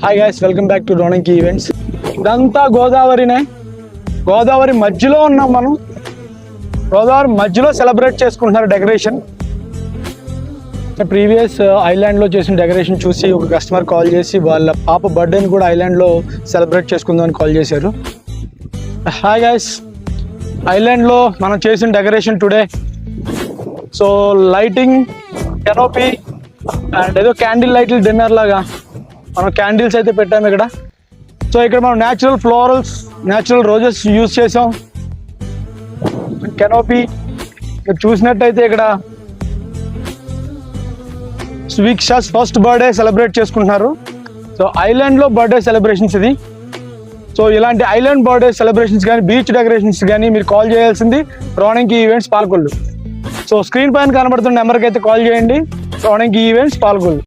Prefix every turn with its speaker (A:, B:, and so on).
A: Hi guys, welcome back to రోనింగ్ events. ఇదంతా గోదావరినే. గోదావరి మధ్యలో ఉన్నాం మనం. గోదావరి మధ్యలో సెలబ్రేట్ చేసుకుంటున్నారు డెకరేషన్. ప్రీవియస్ ఐలాండ్లో చేసిన డెకరేషన్ చూసి ఒక కస్టమర్ కాల్ చేసి వాళ్ళ పాప బర్త్డేని కూడా ఐలాండ్లో సెలబ్రేట్ చేసుకుందామని కాల్ చేశారు. హాయ్ గైస్, ఐలాండ్లో మనం చేసిన decoration today. So lighting, canopy and ఏదో క్యాండిల్ లైట్లు డిన్నర్ లాగా మనం క్యాండిల్స్ అయితే పెట్టాము ఇక్కడ. సో ఇక్కడ మనం natural florals, natural roses use చేసాం. కెనోపీ ఇక్కడ చూసినట్టయితే ఇక్కడ స్వీక్షాస్ ఫస్ట్ బర్త్డే సెలబ్రేట్ చేసుకుంటున్నారు. సో ఐలాండ్లో బర్త్డే సెలబ్రేషన్స్ ఇది. సో ఇలాంటి ఐలాండ్ బర్త్డే సెలబ్రేషన్స్ కానీ, బీచ్ డెకరేషన్స్ కానీ మీరు కాల్ చేయాల్సింది రోనింగ్ ఈవెంట్స్ పాల్గొల్లు. సో స్క్రీన్ పైన కనబడుతున్న నెంబర్కి అయితే కాల్ చేయండి. రోనింగ్ ఈవెంట్స్ పాల్గొల్లు.